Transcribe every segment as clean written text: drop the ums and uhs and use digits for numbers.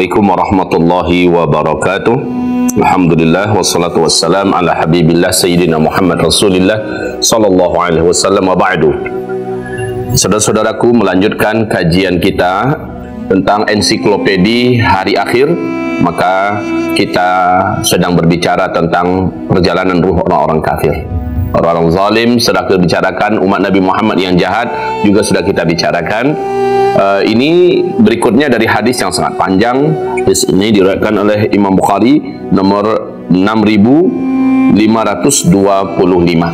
Assalamualaikum warahmatullahi wabarakatuh. Alhamdulillah wassalatu wassalam ala habibillah sayyidina Muhammad Rasulillah sallallahu alaihi wasallam wa ba'du. Saudara-saudaraku, melanjutkan kajian kita tentang ensiklopedi hari akhir. Maka kita sedang berbicara tentang perjalanan ruh orang-orang kafir. Orang-orang zalim sudah kita bicarakan, umat Nabi Muhammad yang jahat juga sudah kita bicarakan. Ini berikutnya dari hadis yang sangat panjang. Hadis ini diriwayatkan oleh Imam Bukhari nomor 6525.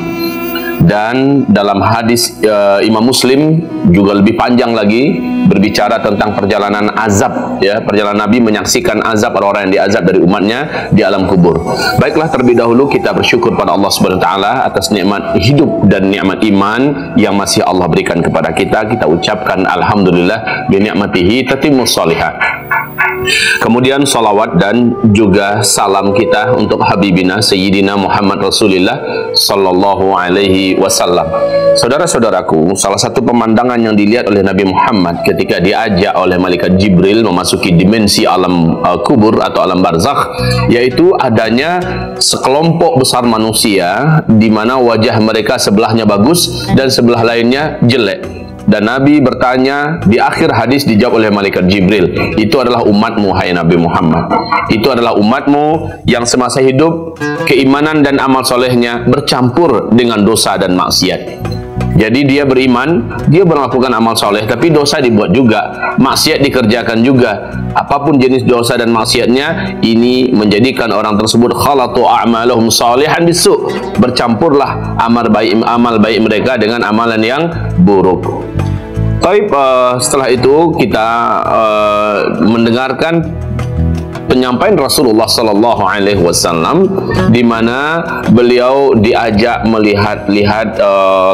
Dan dalam hadis Imam Muslim juga lebih panjang lagi, berbicara tentang perjalanan azab, ya, perjalanan Nabi menyaksikan azab orang-orang yang diazab dari umatnya di alam kubur. Baiklah, terlebih dahulu kita bersyukur pada Allah Subhanahu wa taala atas nikmat hidup dan nikmat iman yang masih Allah berikan kepada kita. Kita ucapkan alhamdulillah bi ni'matihi tatimmus shalihat. Kemudian salawat dan juga salam kita untuk Habibina Sayyidina Muhammad Rasulullah sallallahu alaihi wasallam. Saudara-saudaraku, salah satu pemandangan yang dilihat oleh Nabi Muhammad ketika diajak oleh malaikat Jibril memasuki dimensi alam kubur atau alam barzakh, yaitu adanya sekelompok besar manusia di mana wajah mereka sebelahnya bagus dan sebelah lainnya jelek. Dan Nabi bertanya, di akhir hadis dijawab oleh malaikat Jibril, itu adalah umatmu, hai Nabi Muhammad. Itu adalah umatmu yang semasa hidup keimanan dan amal solehnya bercampur dengan dosa dan maksiat. Jadi dia beriman, dia melakukan amal soleh, tapi dosa dibuat juga, maksiat dikerjakan juga. Apapun jenis dosa dan maksiatnya, ini menjadikan orang tersebut khalatu a'malahum salihan bisu', bercampurlah amal baik mereka dengan amalan yang buruk. Baik, setelah itu kita mendengarkan penyampaian Rasulullah sallallahu alaihi wasallam di mana beliau diajak melihat-lihat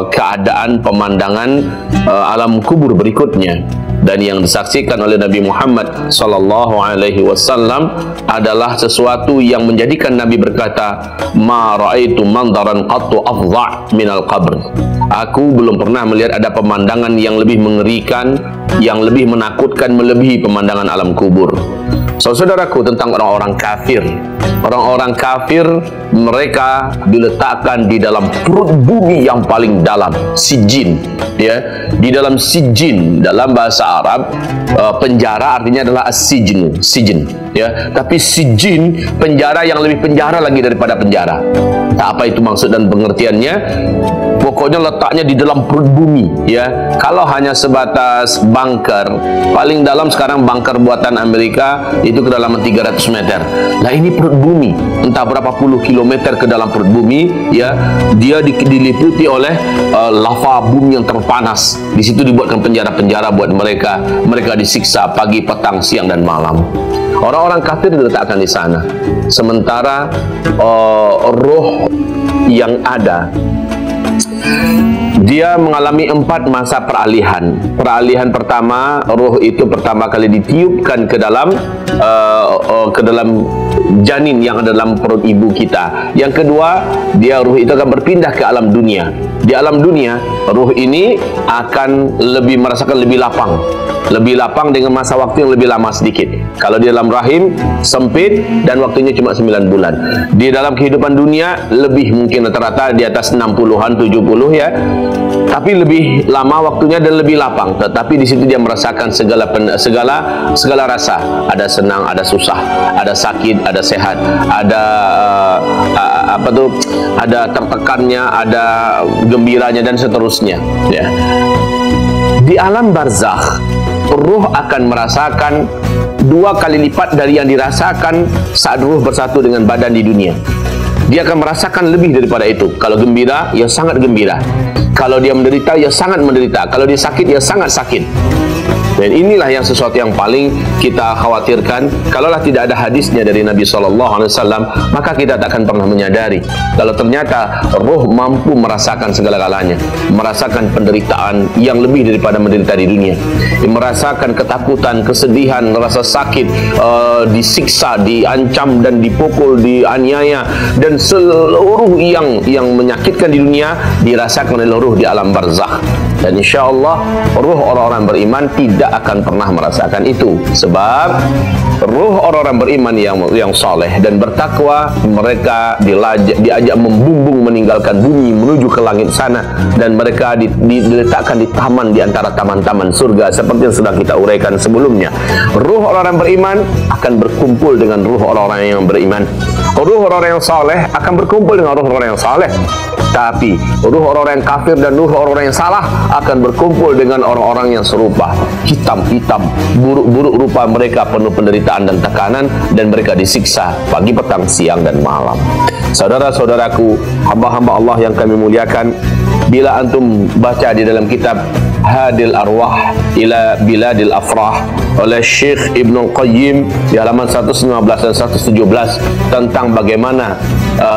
keadaan pemandangan alam kubur berikutnya. Dan yang disaksikan oleh Nabi Muhammad sallallahu alaihi wasallam adalah sesuatu yang menjadikan Nabi berkata, "Ma ra'aitu mandaran qattu afdha' minal qabr." Aku belum pernah melihat ada pemandangan yang lebih mengerikan, yang lebih menakutkan melebihi pemandangan alam kubur. Saudaraku, tentang orang-orang kafir. Orang-orang kafir, mereka diletakkan di dalam perut bumi yang paling dalam, sijin, ya. Di dalam sijin, dalam bahasa Arab, penjara artinya adalah as-sijnu, sijin, ya. Tapi sijin, penjara yang lebih penjara lagi daripada penjara. Tak apa itu maksud dan pengertiannya. Pokoknya letaknya di dalam perut bumi, ya. Kalau hanya sebatas bunker, paling dalam sekarang bunker buatan Amerika itu kedalaman 300 meter. Nah, ini perut bumi, entah berapa puluh kilometer ke dalam perut bumi, ya. Dia diliputi oleh lava bumi yang terpanas. Di situ dibuatkan penjara-penjara buat mereka. Mereka disiksa pagi, petang, siang dan malam. Orang-orang kafir diletakkan di sana. Sementara roh yang ada, dia mengalami 4 masa peralihan. Peralihan pertama, roh itu pertama kali ditiupkan ke dalam janin yang ada dalam perut ibu kita. Yang kedua, roh itu akan berpindah ke alam dunia. Di alam dunia, roh ini akan merasakan lebih lapang dengan masa waktu yang lebih lama sedikit. Kalau di dalam rahim sempit dan waktunya cuma 9 bulan. Di dalam kehidupan dunia lebih mungkin rata-rata di atas 60-an, 70, ya. Tapi lebih lama waktunya dan lebih lapang. Tetapi di situ dia merasakan segala rasa. Ada senang, ada susah, ada sakit, ada sehat, ada ada tertekannya, ada gembiranya dan seterusnya, ya. Di alam barzakh, ruh akan merasakan 2 kali lipat dari yang dirasakan saat ruh bersatu dengan badan di dunia. Dia akan merasakan lebih daripada itu. Kalau gembira, ya sangat gembira. Kalau dia menderita, ya sangat menderita. Kalau dia sakit, ya sangat sakit. Dan inilah yang sesuatu yang paling kita khawatirkan. Kalaulah tidak ada hadisnya dari Nabi SAW, maka kita tak akan pernah menyadari kalau ternyata roh mampu merasakan segala-galanya, merasakan penderitaan yang lebih daripada menderita di dunia, merasakan ketakutan, kesedihan, rasa sakit, disiksa, diancam dan dipukul, dianiaya, dan seluruh yang menyakitkan di dunia dirasakan oleh roh di alam barzakh. Dan insya Allah roh orang-orang beriman tidak tidak akan pernah merasakan itu. Sebab ruh orang-orang beriman yang saleh dan bertakwa, mereka diajak membumbung meninggalkan bumi menuju ke langit sana, dan mereka diletakkan di taman di antara taman-taman surga seperti yang sudah kita uraikan sebelumnya. Ruh orang-orang beriman akan berkumpul dengan ruh orang-orang yang beriman. Ruh orang-orang yang saleh akan berkumpul dengan ruh orang-orang yang saleh. Tapi ruh orang-orang yang kafir dan ruh orang-orang yang salah akan berkumpul dengan orang-orang yang serupa. Hitam-hitam, buruk-buruk rupa mereka, penuh penderitaan dan tekanan, dan mereka disiksa pagi, petang, siang, dan malam. Saudara-saudaraku, hamba-hamba Allah yang kami muliakan, bila antum baca di dalam kitab Hadil Arwah ila Biladil Afrah oleh Syekh Ibnu Qayyim di halaman 115 dan 117 tentang bagaimana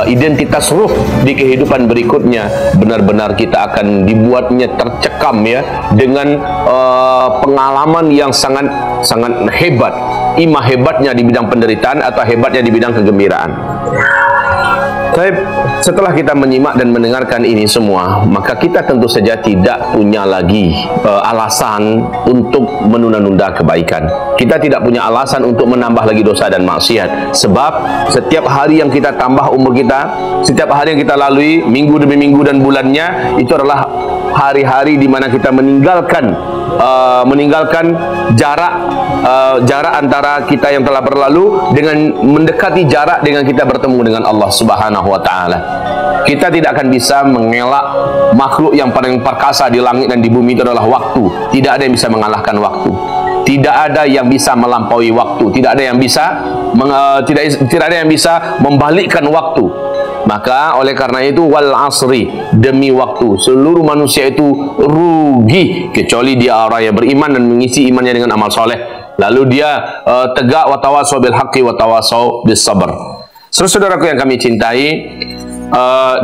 identitas ruh di kehidupan berikutnya, benar-benar kita akan dibuatnya tercekam ya dengan pengalaman yang sangat hebat, imah hebatnya di bidang penderitaan atau hebatnya di bidang kegembiraan. Baik, setelah kita menyimak dan mendengarkan ini semua, maka kita tentu saja tidak punya lagi alasan untuk menunda-nunda kebaikan. Kita tidak punya alasan untuk menambah lagi dosa dan maksiat. Sebab setiap hari yang kita tambah umur kita, setiap hari yang kita lalui, minggu demi minggu dan bulannya, itu adalah hari-hari di mana kita meninggalkan jarak antara kita yang telah berlalu dengan mendekati jarak dengan kita bertemu dengan Allah Subhanahu wa taala. Kita tidak akan bisa mengelak makhluk yang paling perkasa di langit dan di bumi, itu adalah waktu. Tidak ada yang bisa mengalahkan waktu. Tidak ada yang bisa melampaui waktu. Tidak ada yang bisa tidak ada yang bisa membalikkan waktu. Maka oleh karena itu, wal asri, demi waktu, seluruh manusia itu rugi kecuali dia orang yang beriman dan mengisi imannya dengan amal soleh. Lalu dia tegak wa tawasau bil haqqi wa tawasau bis sabr. Saudaraku yang kami cintai,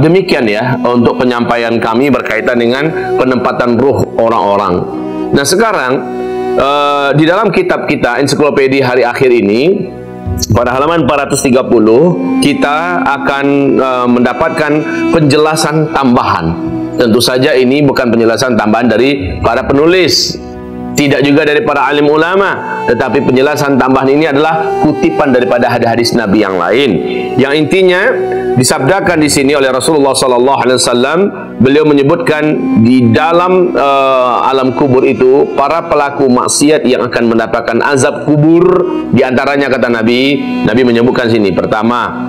demikian ya untuk penyampaian kami berkaitan dengan penempatan ruh orang-orang. Nah sekarang di dalam kitab kita Ensiklopedia Hari Akhir ini, pada halaman 430 kita akan mendapatkan penjelasan tambahan. Tentu saja ini bukan penjelasan tambahan dari para penulis, tidak juga dari para alim ulama, tetapi penjelasan tambahan ini adalah kutipan daripada hadis-hadis Nabi yang lain, yang intinya disabdakan di sini oleh Rasulullah SAW. Beliau menyebutkan di dalam alam kubur itu para pelaku maksiat yang akan mendapatkan azab kubur. Di antaranya kata Nabi menyebutkan sini, pertama,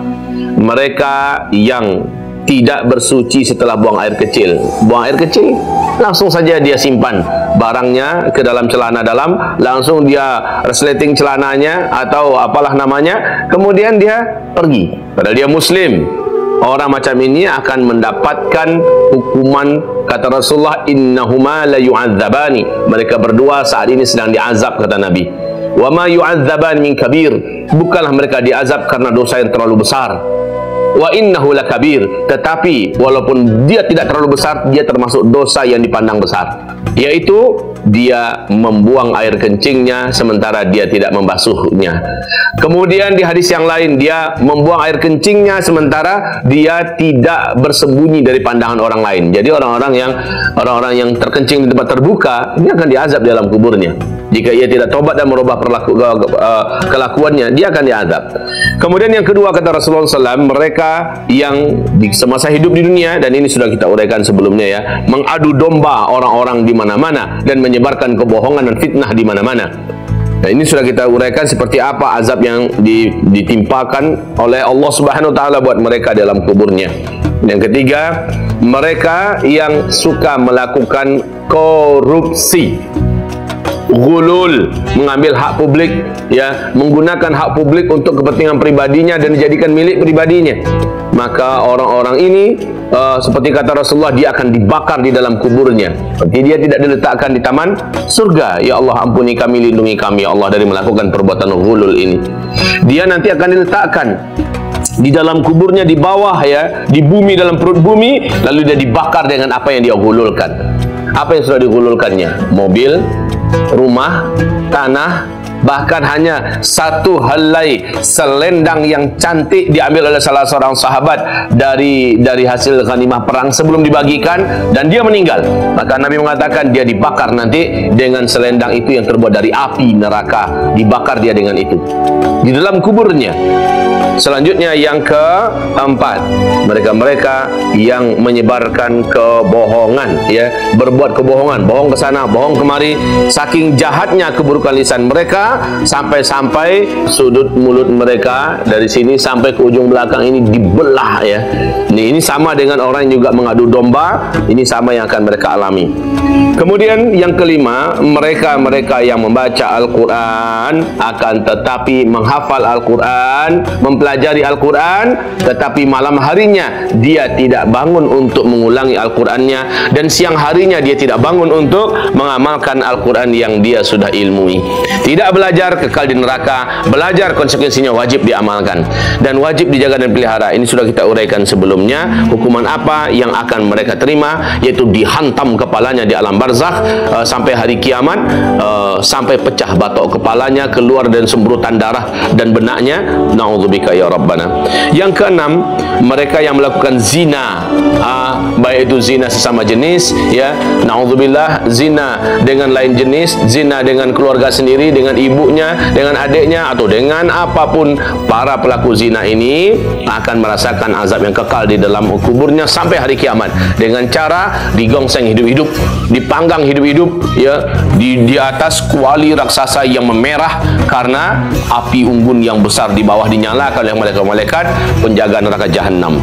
mereka yang tidak bersuci setelah buang air kecil. Buang air kecil, langsung saja dia simpan barangnya ke dalam celana dalam, langsung dia resleting celananya atau apalah namanya, kemudian dia pergi. Padahal dia muslim. Orang macam ini akan mendapatkan hukuman, kata Rasulullah, innahuma la yu'adzabani. Mereka berdua saat ini sedang diazab, kata Nabi. Wa ma yu'adzaban min kabir. Bukanlah mereka diazab karena dosa yang terlalu besar. Wa innahu lakabir. Tetapi walaupun dia tidak terlalu besar, dia termasuk dosa yang dipandang besar, yaitu dia membuang air kencingnya sementara dia tidak membasuhnya. Kemudian di hadis yang lain, dia membuang air kencingnya sementara dia tidak bersembunyi dari pandangan orang lain. Jadi orang-orang yang terkencing di tempat terbuka ini akan diazab di dalam kuburnya. Jika ia tidak tobat dan merubah kelakuannya, dia akan diazab. Kemudian yang kedua, kata Rasulullah SAW, mereka yang di semasa hidup di dunia, dan ini sudah kita uraikan sebelumnya ya, mengadu domba orang-orang di mana-mana dan menyebarkan kebohongan dan fitnah di mana-mana. Nah, ini sudah kita uraikan seperti apa azab yang ditimpakan oleh Allah Subhanahu wa taala buat mereka dalam kuburnya. Yang ketiga, mereka yang suka melakukan korupsi, ghulul, mengambil hak publik ya, menggunakan hak publik untuk kepentingan pribadinya dan dijadikan milik pribadinya. Maka orang-orang ini seperti kata Rasulullah, dia akan dibakar di dalam kuburnya. Seperti dia tidak diletakkan di taman surga. Ya Allah, ampuni kami, lindungi kami ya Allah dari melakukan perbuatan ghulul ini. Dia nanti akan diletakkan di dalam kuburnya, di bawah ya, di bumi, dalam perut bumi, lalu dia dibakar dengan apa yang dia ghululkan. Apa yang sudah dighululkannya? Mobil, rumah, tanah, Bahkan hanya satu helai selendang yang cantik diambil oleh salah seorang sahabat dari hasil ghanimah perang sebelum dibagikan, dan dia meninggal. Maka Nabi mengatakan dia dibakar nanti dengan selendang itu yang terbuat dari api neraka, dibakar dia dengan itu di dalam kuburnya. Selanjutnya yang keempat, mereka-mereka yang menyebarkan kebohongan, ya, berbuat kebohongan, bohong ke sana, bohong kemari. Saking jahatnya keburukan lisan mereka, sampai-sampai sudut mulut mereka dari sini sampai ke ujung belakang ini dibelah, ya. Ini sama dengan orang yang juga mengadu domba. Ini sama yang akan mereka alami. Kemudian yang kelima, mereka-mereka yang membaca Al-Quran akan tetapi menghafal Al-Quran, mempelajari Al-Quran, tetapi malam harinya dia tidak bangun untuk mengulangi Al-Qurannya, dan siang harinya dia tidak bangun untuk mengamalkan Al-Quran yang dia sudah ilmui. Tidak belajar, kekal di neraka. Belajar, konsekuensinya wajib diamalkan dan wajib dijaga dan pelihara. Ini sudah kita uraikan sebelumnya. Hukuman apa yang akan mereka terima, yaitu dihantam kepalanya di alam barzakh sampai hari kiamat, sampai pecah batok kepalanya, keluar dan sembrutan darah dan benaknya. Na'udzubika ya Rabbana. Yang keenam, mereka yang melakukan zina, baik itu zina sesama jenis, ya, na'udzubillah, zina dengan lain jenis, zina dengan keluarga sendiri, dengan ibunya, dengan adiknya, atau dengan apapun. Para pelaku zina ini akan merasakan azab yang kekal di dalam kuburnya sampai hari kiamat, dengan cara digongseng hidup-hidup, dipanggang hidup-hidup, ya, di atas kuali raksasa yang memerah karena api unggun yang besar di bawah dinyalakan oleh malaikat-malaikat penjaga neraka jahanam.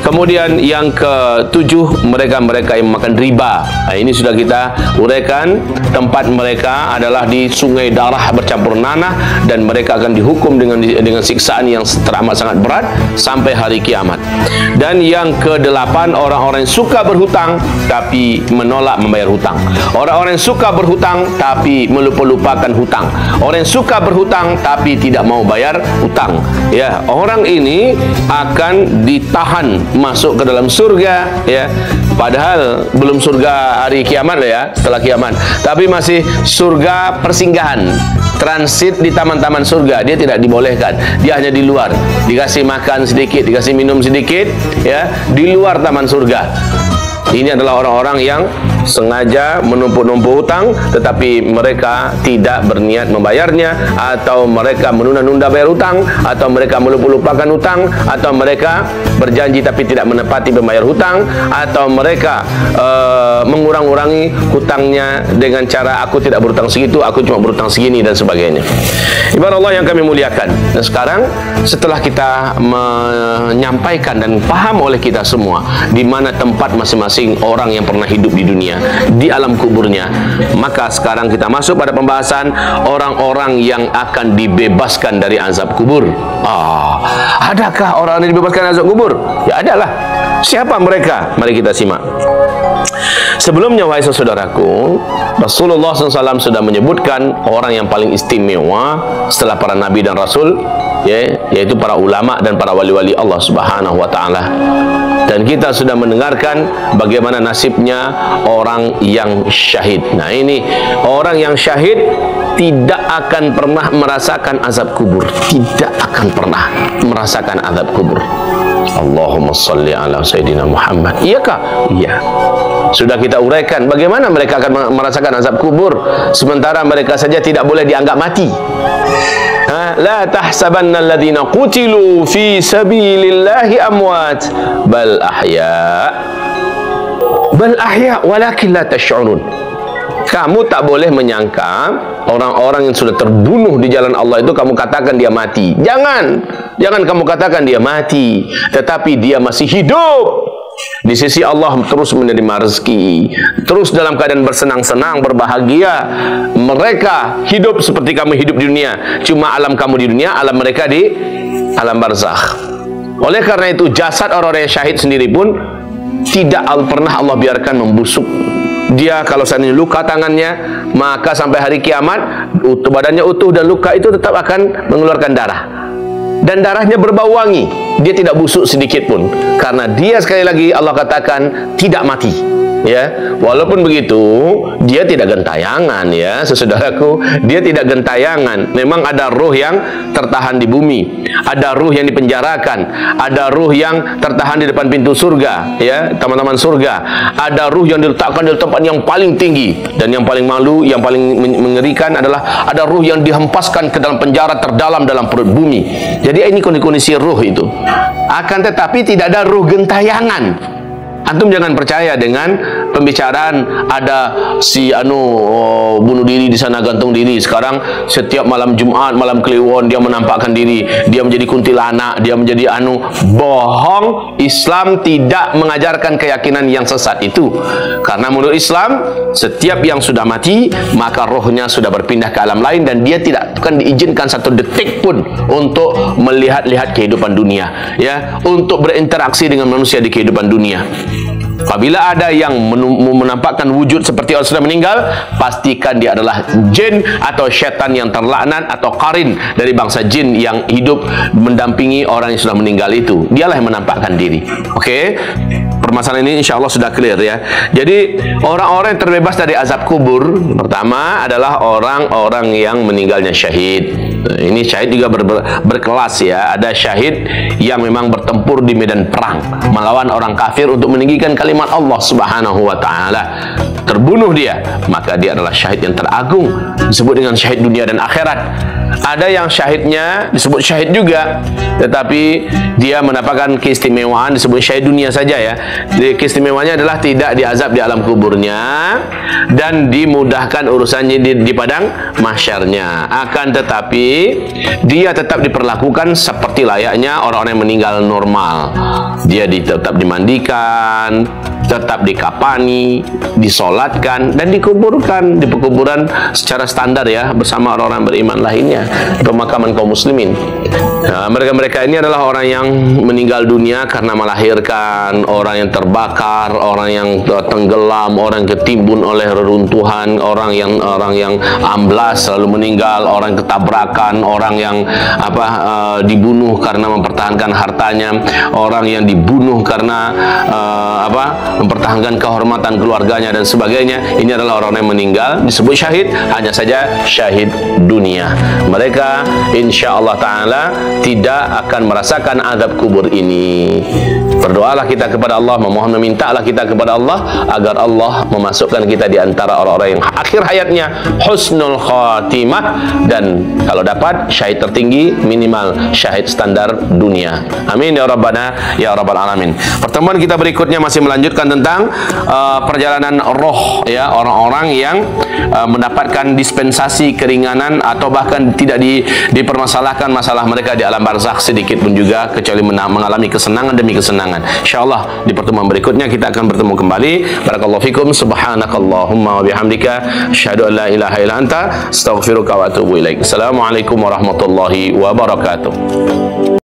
Kemudian yang ketujuh, mereka-mereka yang makan riba. Ini sudah kita uraikan. Tempat mereka adalah di sungai darah bercampur nanah, dan mereka akan dihukum dengan siksaan yang teramat sangat berat sampai hari kiamat. Dan yang kedelapan, orang-orang yang suka berhutang tapi menolak membayar hutang. Orang-orang yang suka berhutang tapi melupakan hutang. Orang yang suka berhutang tapi tidak mau bayar hutang, ya, orang ini akan ditahan masuk ke dalam surga, ya. Padahal belum surga hari kiamat, ya, setelah kiamat, tapi masih surga persinggahan, transit di taman-taman surga. Dia tidak dibolehkan, dia hanya di luar, dikasih makan sedikit, dikasih minum sedikit, ya, di luar taman surga. Ini adalah orang-orang yang sengaja menumpuk-numpuk hutang, tetapi mereka tidak berniat membayarnya, atau mereka menunda-nunda bayar hutang, atau mereka melupakan hutang, atau mereka berjanji tapi tidak menepati membayar hutang, atau mereka mengurang-urangi hutangnya dengan cara aku tidak berhutang segitu, aku cuma berhutang segini, dan sebagainya. Ibarat Allah yang kami muliakan. Dan sekarang setelah kita menyampaikan dan paham oleh kita semua di mana tempat masing-masing orang yang pernah hidup di dunia, di alam kuburnya, maka sekarang kita masuk pada pembahasan orang-orang yang akan dibebaskan dari azab kubur. Adakah orang yang dibebaskan dari azab kubur? Ya, adalah. Siapa mereka? Mari kita simak. Sebelumnya, wahai saudaraku, Rasulullah SAW sudah menyebutkan orang yang paling istimewa setelah para nabi dan rasul, ya, yaitu para ulama dan para wali-wali Allah Subhanahu wa Ta'ala. Dan kita sudah mendengarkan bagaimana nasibnya orang yang syahid. Nah, ini orang yang syahid tidak akan pernah merasakan azab kubur, tidak akan pernah merasakan azab kubur. Allahumma salli ala Sayyidina Muhammad. Iyakah? Iya. Sudah kita uraikan bagaimana mereka akan merasakan azab kubur, sementara mereka saja tidak boleh dianggap mati. La tahsabanna alladhina qutilu fi sabilillahi amwat bal ahya walakin la tash'urun. Kamu tak boleh menyangka orang-orang yang sudah terbunuh di jalan Allah itu kamu katakan dia mati. Jangan kamu katakan dia mati, tetapi dia masih hidup. Di sisi Allah terus menerima rezeki, terus dalam keadaan bersenang-senang, berbahagia. Mereka hidup seperti kamu hidup di dunia, cuma alam kamu di dunia, alam mereka di alam barzakh. Oleh karena itu, jasad orang-orang yang syahid sendiri pun tidak pernah Allah biarkan membusuk. Dia kalau seandainya luka tangannya, maka sampai hari kiamat badannya utuh, dan luka itu tetap akan mengeluarkan darah, dan darahnya berbau wangi. Dia tidak busuk sedikit pun, karena dia, sekali lagi Allah katakan, tidak mati. ya. Walaupun begitu, dia tidak gentayangan, ya, saudaraku. Dia tidak gentayangan. Memang ada ruh yang tertahan di bumi, ada ruh yang dipenjarakan, ada ruh yang tertahan di depan pintu surga, ya, teman-teman surga. Ada ruh yang diletakkan di tempat yang paling tinggi, dan yang paling malu, yang paling mengerikan adalah ada ruh yang dihempaskan ke dalam penjara terdalam dalam perut bumi. Jadi ini kondisi ruh itu. Akan tetapi tidak ada ruh gentayangan. Antum jangan percaya dengan pembicaraan ada si bunuh diri di sana, gantung diri. Sekarang setiap malam Jumat, malam Kliwon dia menampakkan diri, dia menjadi kuntilanak, dia menjadi bohong. Islam tidak mengajarkan keyakinan yang sesat itu. Karena menurut Islam, setiap yang sudah mati maka rohnya sudah berpindah ke alam lain, dan dia tidak akan diizinkan satu detik pun untuk melihat-lihat kehidupan dunia, ya, untuk berinteraksi dengan manusia di kehidupan dunia. Apabila ada yang menampakkan wujud seperti orang sudah meninggal, pastikan dia adalah jin atau syaitan yang terlaknat atau qarin dari bangsa jin yang hidup mendampingi orang yang sudah meninggal itu. Dialah yang menampakkan diri. Oke? Permasalahan ini insya Allah sudah clear, ya. Jadi orang-orang yang terbebas dari azab kubur pertama adalah orang-orang yang meninggalnya syahid. Ini syahid juga berkelas, ya. Ada syahid yang memang bertempur di medan perang melawan orang kafir untuk meninggikan kalimat Allah Subhanahu wa taala. Terbunuh dia, maka dia adalah syahid yang teragung, disebut dengan syahid dunia dan akhirat. Ada yang syahidnya disebut syahid juga, tetapi dia mendapatkan keistimewaan disebut syahid dunia saja, ya. Keistimewaannya adalah tidak diazab di alam kuburnya dan dimudahkan urusannya di padang mahsyarnya. Akan tetapi dia tetap diperlakukan seperti layaknya orang-orang yang meninggal normal. Dia tetap dimandikan, tetap dikapani, disolatkan, dan dikuburkan di pekuburan secara standar, ya, bersama orang-orang beriman lainnya di pemakaman kaum muslimin. Nah, mereka ini adalah orang yang meninggal dunia karena melahirkan, orang yang terbakar, orang yang tenggelam, orang yang ketimbun oleh reruntuhan, orang yang amblas lalu meninggal, orang yang ketabrakan, orang yang dibunuh karena mempertahankan hartanya, orang yang dibunuh karena mempertahankan kehormatan keluarganya dan sebagainya. Ini adalah orang yang meninggal disebut syahid, hanya saja syahid dunia. Mereka insya Allah Ta'ala tidak akan merasakan azab kubur ini. Berdoalah kita kepada Allah, memintalah kita kepada Allah agar Allah memasukkan kita di antara orang-orang yang akhir hayatnya husnul khatimah, dan kalau dapat syahid tertinggi minimal syahid standar dunia. Amin ya Rabbana ya Rabbal Alamin. Pertemuan kita berikutnya masih melanjutkan tentang perjalanan roh, ya, orang-orang yang mendapatkan dispensasi keringanan atau bahkan tidak dipermasalahkan masalah mereka di alam barzakh sedikit pun juga, kecuali mengalami kesenangan demi kesenangan. Insyaallah di pertemuan berikutnya kita akan bertemu kembali. Barakallahu fikum, subhanakallahumma wa bihamdika, asyhadu an la ilaha illa anta, astaghfiruka wa atubu ilaik. Assalamualaikum warahmatullahi wabarakatuh.